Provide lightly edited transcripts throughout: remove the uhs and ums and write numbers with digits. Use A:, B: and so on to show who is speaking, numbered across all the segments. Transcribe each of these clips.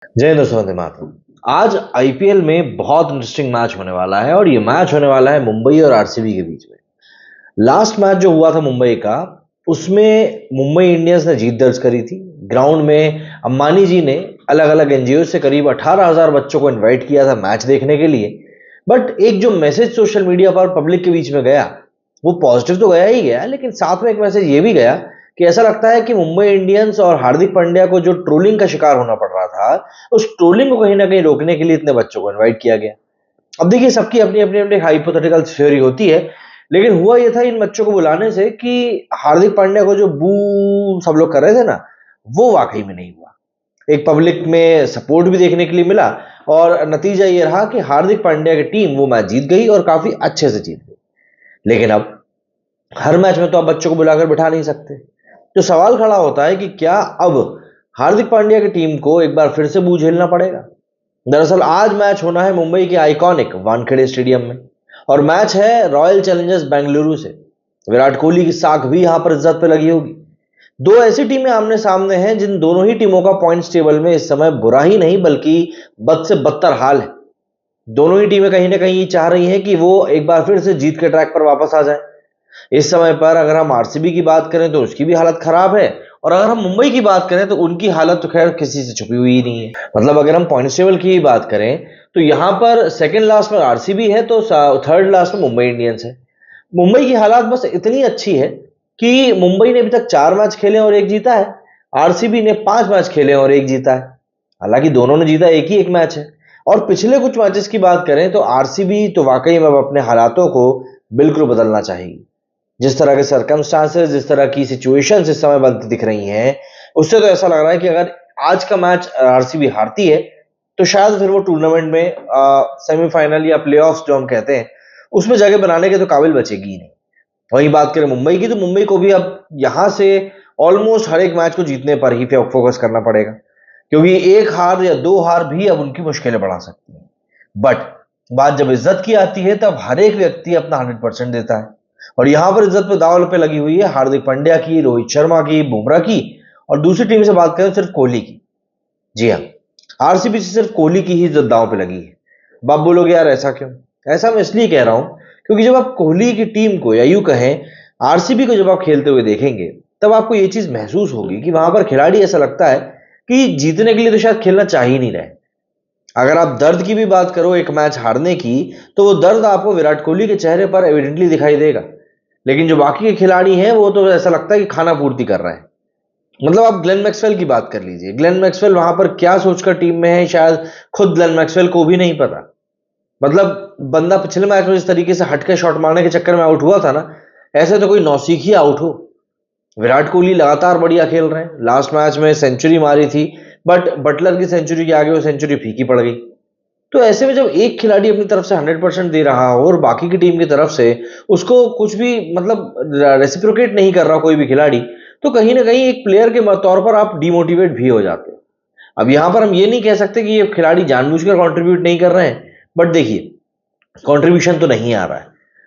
A: जय हिंद, वंदे मातरम। आज आईपीएल में बहुत इंटरेस्टिंग मैच होने वाला है और ये मैच होने वाला है मुंबई और आरसीबी के बीच में। लास्ट मैच जो हुआ था मुंबई का, उसमें मुंबई इंडियंस ने जीत दर्ज करी थी। ग्राउंड में अंबानी जी ने अलग अलग एनजीओ से करीब 18,000 बच्चों को इनवाइट किया था मैच देखने के लिए। बट एक जो मैसेज सोशल मीडिया पर पब्लिक के बीच में गया, वो पॉजिटिव तो गया ही गया, लेकिन साथ में एक मैसेज ये भी गया कि ऐसा लगता है कि मुंबई इंडियंस और हार्दिक पांड्या को जो ट्रोलिंग का शिकार होना पड़ रहा था, उस ट्रोलिंग को कहीं ना कहीं रोकने के लिए इतने बच्चों को इनवाइट किया गया। अब देखिए, सबकी अपनी अपनी अपनी हाइपोथेटिकल थ्योरी होती है, लेकिन हुआ ये था इन बच्चों को बुलाने से कि हार्दिक पांड्या को जो बू सब लोग कर रहे थे ना, वो वाकई में नहीं हुआ। एक पब्लिक में सपोर्ट भी देखने के लिए मिला और नतीजा ये रहा कि हार्दिक पांड्या की टीम वो मैच जीत गई और काफी अच्छे से जीत गई। लेकिन अब हर मैच में तो आप बच्चों को बुलाकर बिठा नहीं सकते। तो सवाल खड़ा होता है कि क्या अब हार्दिक पांड्या की टीम को एक बार फिर से बू झेलना पड़ेगा। दरअसल आज मैच होना है मुंबई के आइकॉनिक वानखेड़े स्टेडियम में, और मैच है रॉयल चैलेंजर्स बेंगलुरु से। विराट कोहली की साख भी यहां पर इज्जत पे लगी होगी। दो ऐसी टीमें आमने सामने हैं जिन दोनों ही टीमों का पॉइंट्स टेबल में इस समय बुरा ही नहीं बल्कि बद से बदतर हाल है। दोनों ही टीमें कहीं ना कहीं चाह रही हैं कि वो एक बार फिर से जीत के ट्रैक पर वापस आ जाए। इस समय पर अगर हम आरसीबी की बात करें तो उसकी भी हालत खराब है, और अगर हम मुंबई की बात करें तो उनकी हालत तो खैर किसी से छुपी हुई ही नहीं है। मतलब अगर हम पॉइंट टेबल की बात करें तो यहां पर सेकंड लास्ट में आरसीबी है तो थर्ड लास्ट में मुंबई इंडियंस है। मुंबई की हालात बस इतनी अच्छी है कि मुंबई ने अभी तक 4 मैच खेले और एक जीता है, आरसीबी ने 5 मैच खेले और एक जीता है। हालांकि दोनों ने जीता एक ही एक मैच है। और पिछले कुछ मैचेस की बात करें तो आरसीबी तो वाकई में अब अपने हालातों को बिल्कुल बदलना चाहिए। जिस तरह के सरकमस्टांसेस, जिस तरह की सिचुएशंस इस समय बनती दिख रही हैं, उससे तो ऐसा लग रहा है कि अगर आज का मैच आरसीबी हारती है तो शायद फिर वो टूर्नामेंट में सेमीफाइनल या प्लेऑफ्स जो हम कहते हैं उसमें जगह बनाने के तो काबिल बचेगी ही नहीं। वहीं बात करें मुंबई की, तो मुंबई को भी अब यहां से ऑलमोस्ट हर एक मैच को जीतने पर ही फोकस करना पड़ेगा, क्योंकि एक हार या दो हार भी अब उनकी मुश्किलें बढ़ा सकती हैं। बट बात जब इज्जत की आती है तब हर एक व्यक्ति अपना 100% देता है, और यहां पर इज्जत पे दांव पे लगी हुई है हार्दिक पांड्या की, रोहित शर्मा की, बुमराह की, और दूसरी टीम से बात करें सिर्फ कोहली की। जी हाँ, आरसीबी से सिर्फ कोहली की ही इज्जत दांव पे लगी है। अब आप बोलोगे यार ऐसा क्यों? ऐसा मैं इसलिए कह रहा हूं क्योंकि जब आप कोहली की टीम को या यूं कहें आरसीबी को जब आप खेलते हुए देखेंगे, तब आपको यह चीज महसूस होगी कि वहां पर खिलाड़ी ऐसा लगता है कि जीतने के लिए तो शायद खेलना चाह ही नहीं रहे। अगर आप दर्द की भी बात करो एक मैच हारने की, तो वो दर्द आपको विराट कोहली के चेहरे पर एविडेंटली दिखाई देगा। लेकिन जो बाकी के खिलाड़ी हैं वो तो ऐसा लगता है कि खाना पूर्ति कर रहे हैं। मतलब आप ग्लेन मैक्सवेल की बात कर लीजिए। ग्लेन मैक्सवेल वहां पर क्या सोचकर टीम में है, शायद खुद ग्लेन मैक्सवेल को भी नहीं पता। मतलब बंदा पिछले मैच में जिस तरीके से हटके शॉट मारने के चक्कर में आउट हुआ था ना, ऐसे तो कोई नौसिखिया आउट हो। विराट कोहली लगातार बढ़िया खेल रहे हैं, लास्ट मैच में सेंचुरी मारी थी, बट बटलर की सेंचुरी के आगे वो सेंचुरी फीकी पड़ गई। तो ऐसे में जब एक खिलाड़ी अपनी तरफ से 100% दे रहा हो और बाकी की टीम की तरफ से उसको कुछ भी मतलब रेसिप्रोकेट नहीं कर रहा कोई भी खिलाड़ी, तो कहीं ना कहीं एक प्लेयर के तौर पर आप डिमोटिवेट भी हो जाते हो। अब यहां पर हम ये नहीं कह सकते कि ये खिलाड़ी जानबूझकर कंट्रीब्यूट नहीं कर रहे हैं, बट देखिए, कंट्रीब्यूशन तो नहीं आ रहा है।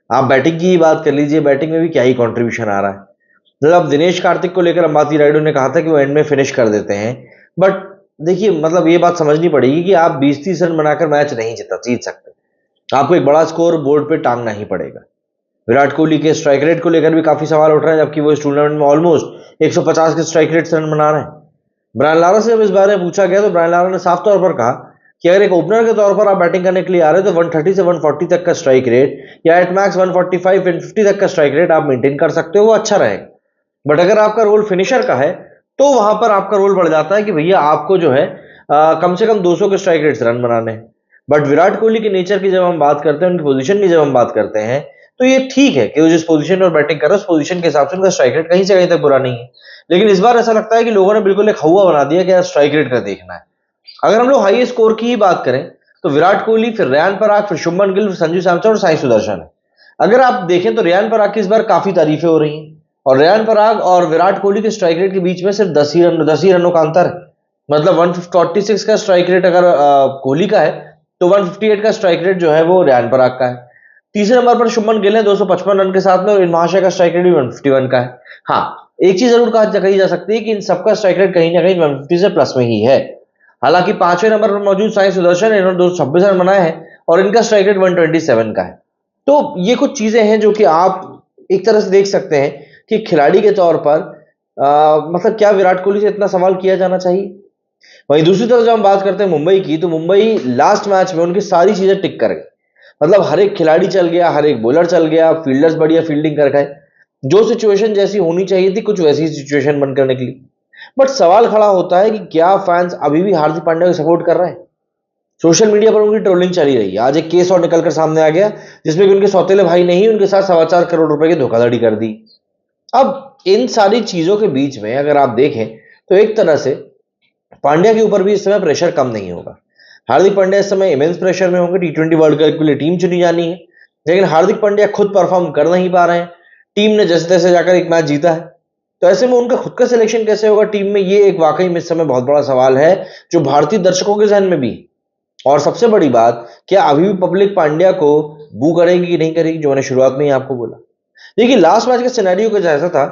A: आप बैटिंग की ही बात कर लीजिए, बैटिंग में भी क्या ही कंट्रीब्यूशन आ रहा है। मतलब दिनेश कार्तिक को लेकर अंबाती रायडू ने कहा था कि वो एंड में फिनिश कर देते हैं, बट देखिए, मतलब ये बात समझनी पड़ेगी कि आप 20-30 रन बनाकर मैच नहीं जीत सकते। आपको एक बड़ा स्कोर बोर्ड पे टांगना ही पड़ेगा। विराट कोहली के स्ट्राइक रेट को लेकर भी काफी सवाल उठ रहे हैं, जबकि वो इस टूर्नामेंट में ऑलमोस्ट 150 के स्ट्राइक रेट से रन बना रहे हैं। ब्रायन लारा से जब इस बारे में पूछा गया तो ब्रायन लारा ने साफ तौर पर कहा कि अगर एक ओपनर के तौर पर आप बैटिंग करने के लिए आ रहे हो तो 130 से 140 तक का स्ट्राइक रेट या एट मैक्स 145-150 तक का स्ट्राइक रेट आप मेंटेन कर सकते हो, वो अच्छा रहेगा। बट अगर आपका रोल फिनिशर का है तो वहां पर आपका रोल बढ़ जाता है कि भैया आपको जो है कम से कम 200 के स्ट्राइक रेट से रन बनाने हैं। बट विराट कोहली के नेचर की जब हम बात करते हैं, उनकी पोजीशन की जब हम बात करते हैं, तो ये ठीक है कि वो जिस पोजीशन में बैटिंग कर रहा है उस पोजीशन के हिसाब से उनका स्ट्राइक रेट कहीं से कहीं तक बुरा नहीं है। लेकिन इस बार ऐसा लगता है कि लोगों ने बिल्कुल एक हवा बना दिया कि यार स्ट्राइक रेट का देखना है। अगर हम लोग हाई स्कोर की ही बात करें तो विराट कोहली, फिर रेयान पराग, फिर शुभमन गिल, फिर संजू सैमसन और साई सुदर्शन है। अगर आप देखें तो रेयान पराग की इस बार काफी तारीफें हो रही हैं, और रेयान पराग और विराट कोहली के स्ट्राइक रेट के बीच में सिर्फ 10 ही रनों का अंतर है। मतलब 146 का स्ट्राइक रेट अगर कोहली का है तो 158 का स्ट्राइक रेट जो है वो रेयान पराग का है। तीसरे नंबर पर शुभमन गिल है 255 रन के साथ में, और इन महाशय का स्ट्राइक रेट भी 151 का है। हाँ, एक चीज जरूर कही जा सकती है कि इन सबका स्ट्राइक रेट कहीं ना कहीं 150 से प्लस में ही है। हालांकि 5वें नंबर पर मौजूद साई सुदर्शन है, इन्होंने 226 रन बनाए हैं और इनका स्ट्राइक रेट 127 का है। तो ये कुछ चीजें हैं जो कि आप एक तरह से देख सकते हैं कि खिलाड़ी के तौर पर मतलब क्या विराट कोहली से इतना सवाल किया जाना चाहिए। वहीं दूसरी तरफ जब हम बात करते हैं मुंबई की, तो मुंबई लास्ट मैच में उनकी सारी चीजें टिक कर गई। मतलब हर एक खिलाड़ी चल गया, हर एक बॉलर चल गया, फील्डर्स बढ़िया फील्डिंग कर गए, जो सिचुएशन जैसी होनी चाहिए थी कुछ वैसी सिचुएशन बनकर निकली। बट सवाल खड़ा होता है कि क्या फैंस अभी भी हार्दिक पांड्या को सपोर्ट कर रहे हैं। सोशल मीडिया पर उनकी ट्रोलिंग चली रही है। आज एक केस और निकलकर सामने आ गया जिसमें कि उनके सौतेले भाई ने ही उनके साथ 4.25 करोड़ रुपए की धोखाधड़ी कर दी। अब इन सारी चीजों के बीच में अगर आप देखें तो एक तरह से पांड्या के ऊपर भी इस समय प्रेशर कम नहीं होगा। हार्दिक पांड्या इस समय इमेंस प्रेशर में होंगे, T20 वर्ल्ड कप के लिए टीम चुनी जानी है, लेकिन हार्दिक पांड्या खुद परफॉर्म कर नहीं पा रहे हैं। टीम ने जैसे तैसे जाकर एक मैच जीता है, तो ऐसे में उनका खुद का सिलेक्शन कैसे होगा टीम में, ये एक वाकई में इस समय बहुत बड़ा सवाल है जो भारतीय दर्शकों के जहन में भी। और सबसे बड़ी बात, क्या अभी भी पब्लिक पांड्या को बू करेगी कि नहीं करेगी, जो मैंने शुरुआत में ही आपको बोला। देखिए लास्ट मैच के सिनेरियो कुछ ऐसा था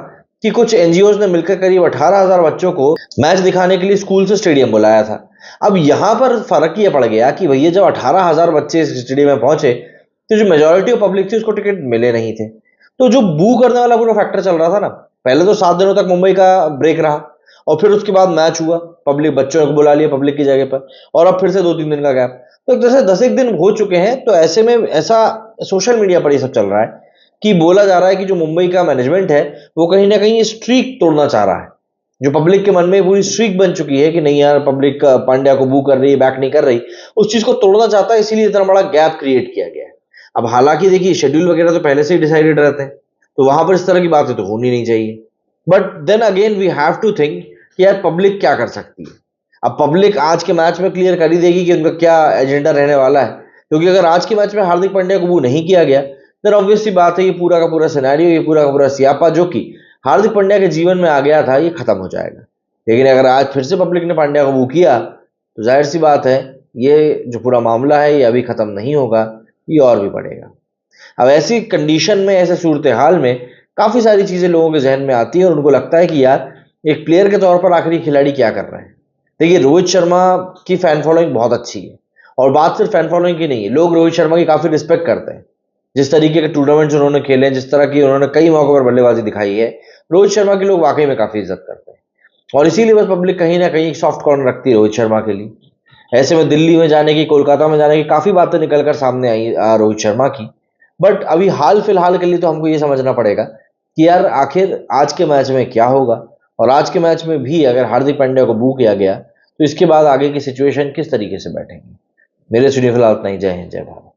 A: कि कुछ एनजीओज ने मिलकर करीब 18,000 बच्चों को मैच दिखाने के लिए स्कूल से स्टेडियम बुलाया था। अब यहां पर फर्क ये पड़ गया कि भैया जब 18,000 बच्चे इस स्टेडियम में पहुंचे तो जो मेजोरिटी ऑफ पब्लिक थी उसको टिकट मिले नहीं थे। तो जो बू करने वाला पूरा फैक्टर चल रहा था ना, पहले तो 7 दिनों तक मुंबई का ब्रेक रहा और फिर उसके बाद मैच हुआ, पब्लिक बच्चों को बुला लिया पब्लिक की जगह पर, और अब फिर से 2-3 दिन का गैप। तो जैसे 10 दिन हो चुके हैं, तो ऐसे में ऐसा सोशल मीडिया पर ये सब चल रहा है कि बोला जा रहा है कि जो मुंबई का मैनेजमेंट है वो कहीं ना कहीं स्ट्रीक तोड़ना चाह रहा है। जो पब्लिक के मन में पूरी स्ट्रीक बन चुकी है कि नहीं यार पब्लिक पांड्या को बू कर रही है, बैक नहीं कर रही, उस चीज को तोड़ना चाहता है, इसीलिए इतना बड़ा गैप क्रिएट किया गया है। अब हालांकि देखिए शेड्यूल वगैरह तो पहले से ही डिसाइडेड रहते हैं, तो वहां पर इस तरह की बातें तो होनी नहीं चाहिए। But then again we have to think कि यार पब्लिक क्या कर सकती है। अब पब्लिक आज के मैच में क्लियर कर ही देगी कि उनका क्या एजेंडा रहने वाला है, क्योंकि अगर आज के मैच में हार्दिक पांड्या को बू नहीं किया गया, देन ऑब्वियस सी बात है ये पूरा का पूरा सिनेरियो, ये पूरा का पूरा सियापा जो कि हार्दिक पांड्या के जीवन में आ गया था, ये खत्म हो जाएगा। लेकिन अगर आज फिर से पब्लिक ने पांड्या को बू किया, तो जाहिर सी बात है ये जो पूरा मामला है ये अभी खत्म नहीं होगा, ये और भी बढ़ेगा। अब ऐसी कंडीशन में, ऐसे सूरत हाल में काफी सारी चीजें लोगों के जहन में आती है और उनको लगता है कि यार एक प्लेयर के तौर पर आखिर खिलाड़ी क्या कर रहे हैं। देखिए रोहित शर्मा की फैन फॉलोइंग बहुत अच्छी है, और बात सिर्फ फैन फॉलोइंग की नहीं है, लोग रोहित शर्मा की काफी रिस्पेक्ट करते हैं। जिस तरीके के टूर्नामेंट्स उन्होंने खेले, जिस तरह की उन्होंने कई मौकों पर बल्लेबाजी दिखाई है, रोहित शर्मा के लोग वाकई में काफी इज्जत करते हैं। और इसीलिए बस पब्लिक कहीं ना कहीं एक सॉफ्ट कॉर्नर रखती है रोहित शर्मा के लिए। ऐसे में दिल्ली में जाने की, कोलकाता में जाने की काफी बातें निकलकर सामने आई रोहित शर्मा की। बट अभी हाल फिलहाल के लिए तो हमको ये समझना पड़ेगा कि यार आखिर आज के मैच में क्या होगा, और आज के मैच में भी अगर हार्दिक पांड्या को बू किया गया तो इसके बाद आगे की सिचुएशन किस तरीके से बैठेंगी। मेरे स्टूडियो फिलहाल इतना ही। जय हिंद, जय भारत।